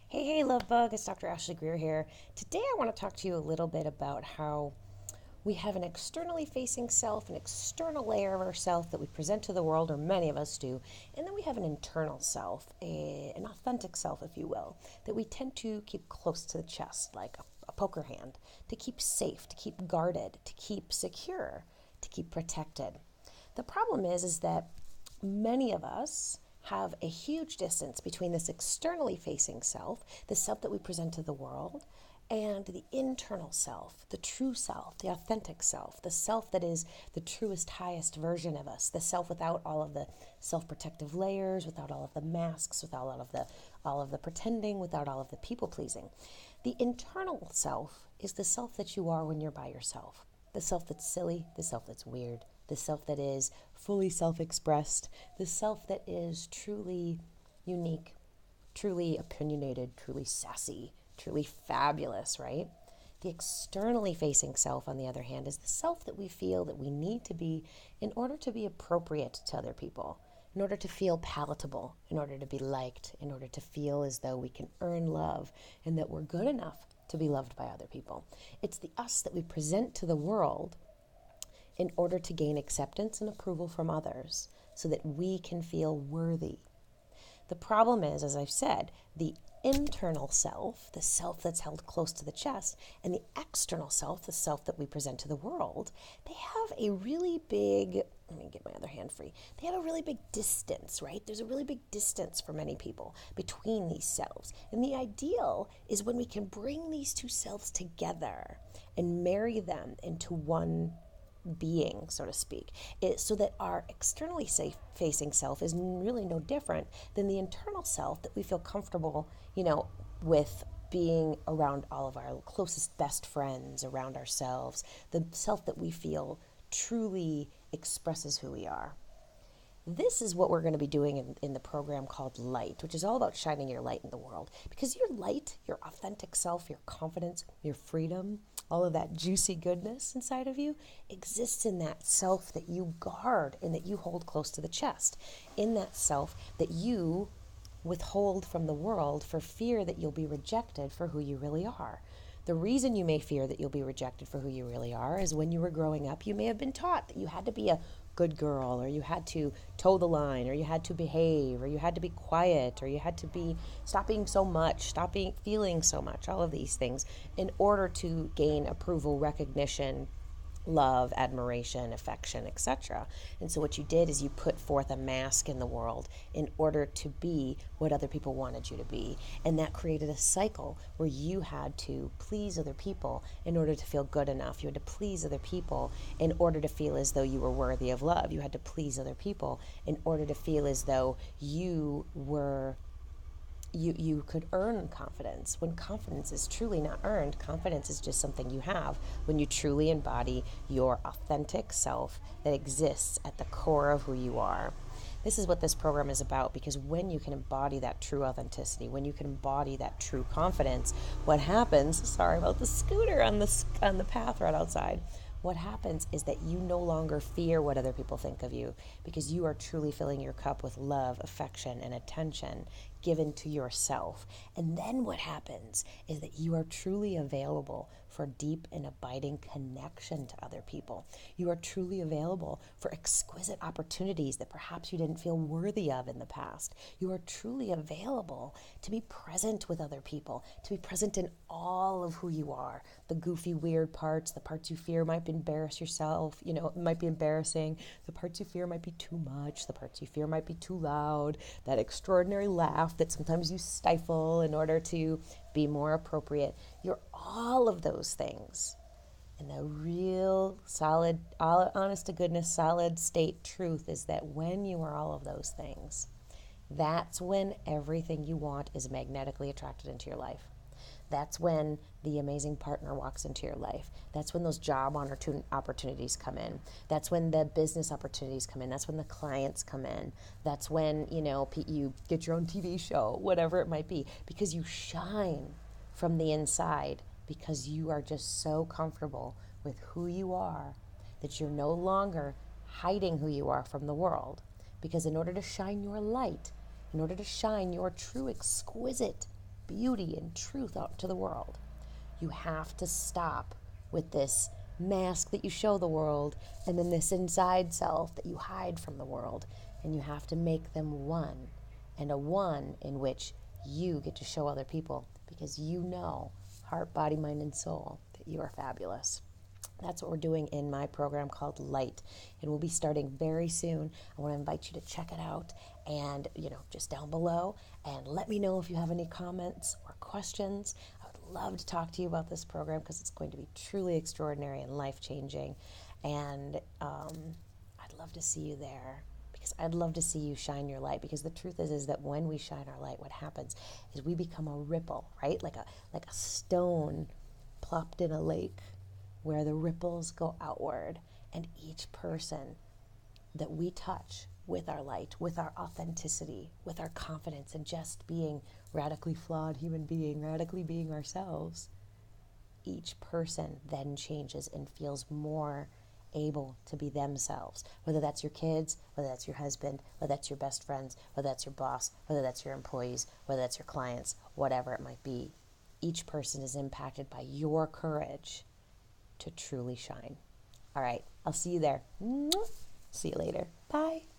Hey, love bug, it's Dr. Ashley Greer here. Today I want to talk to you a little bit about how we have an externally facing self, an external layer of ourself that we present to the world, or many of us do, and then we have an internal self, an authentic self, if you will, that we tend to keep close to the chest, like a poker hand, to keep safe, to keep guarded, to keep secure, to keep protected. The problem is that many of us have a huge distance between this externally facing self, the self that we present to the world, and the internal self, the true self, the authentic self, the self that is the truest, highest version of us, the self without all of the self-protective layers, without all of the masks, without all of the pretending, without all of the people pleasing. The internal self is the self that you are when you're by yourself. The self that's silly, the self that's weird, the self that is fully self expressed, the self that is truly unique, truly opinionated, truly sassy, truly fabulous, right? The externally facing self, on the other hand, is the self that we feel that we need to be in order to be appropriate to other people, in order to feel palatable, in order to be liked, in order to feel as though we can earn love and that we're good enough to be loved by other people. It's the us that we present to the world in order to gain acceptance and approval from others so that we can feel worthy. The problem is, as I've said, the internal self, the self that's held close to the chest, and the external self, the self that we present to the world, they have a really big, let me get my other hand free, they have a really big distance, right? There's a really big distance for many people between these selves. And the ideal is when we can bring these two selves together and marry them into one being, so to speak, so that our externally facing self is really no different than the internal self that we feel comfortable, with being around all of our closest best friends, around ourselves, the self that we feel truly expresses who we are. This is what we're going to be doing in the program called Light, which is all about shining your light in the world. Because your light, your authentic self, your confidence, your freedom, all of that juicy goodness inside of you exists in that self that you guard and that you hold close to the chest. In that self that you withhold from the world for fear that you'll be rejected for who you really are. The reason you may fear that you'll be rejected for who you really are is when you were growing up, you may have been taught that you had to be a good girl, or you had to toe the line, or you had to behave, or you had to be quiet, or you had to be stop being so much, stop being feeling so much, all of these things in order to gain approval, recognition, love, admiration, affection, etc. And so what you did is you put forth a mask in the world in order to be what other people wanted you to be. And that created a cycle where you had to please other people in order to feel good enough. You had to please other people in order to feel as though you were worthy of love. You had to please other people in order to feel as though you could earn confidence, when confidence is truly not earned. Confidence is just something you have when you truly embody your authentic self that exists at the core of who you are. This is what this program is about, because when you can embody that true authenticity, when you can embody that true confidence, what happens, sorry about the scooter on the path right outside, what happens is that you no longer fear what other people think of you, because you are truly filling your cup with love, affection, and attention given to yourself. And then what happens is that you are truly available for deep and abiding connection to other people. You are truly available for exquisite opportunities that perhaps you didn't feel worthy of in the past. You are truly available to be present with other people, to be present in all of who you are, the goofy, weird parts, the parts you fear might embarrass yourself, it might be embarrassing, the parts you fear might be too much, the parts you fear might be too loud, that extraordinary laugh that sometimes you stifle in order to be more appropriate. You're all of those things. And the real solid, honest to goodness, solid state truth is that when you are all of those things, that's when everything you want is magnetically attracted into your life. That's when the amazing partner walks into your life. That's when those job opportunities come in. That's when the business opportunities come in. That's when the clients come in. That's when, you get your own TV show, whatever it might be, because you shine from the inside, because you are just so comfortable with who you are that you're no longer hiding who you are from the world. Because in order to shine your light, in order to shine your true exquisite beauty and truth out to the world. You have to stop with this mask that you show the world and then this inside self that you hide from the world. And you have to make them one, and a one in which you get to show other people, because you know, heart, body, mind, and soul, that you are fabulous. That's what we're doing in my program called Light, and we'll be starting very soon. I want to invite you to check it out, and just down below, and let me know if you have any comments or questions. I would love to talk to you about this program because it's going to be truly extraordinary and life-changing, and I'd love to see you there, because I'd love to see you shine your light. Because the truth is that when we shine our light, what happens is we become a ripple, right? Like a stone plopped in a lake, where the ripples go outward, and each person that we touch with our light, with our authenticity, with our confidence, and just being radically flawed human being, radically being ourselves, each person then changes and feels more able to be themselves. Whether that's your kids, whether that's your husband, whether that's your best friends, whether that's your boss, whether that's your employees, whether that's your clients, whatever it might be. Each person is impacted by your courage to truly shine. All right, I'll see you there. See you later. Bye.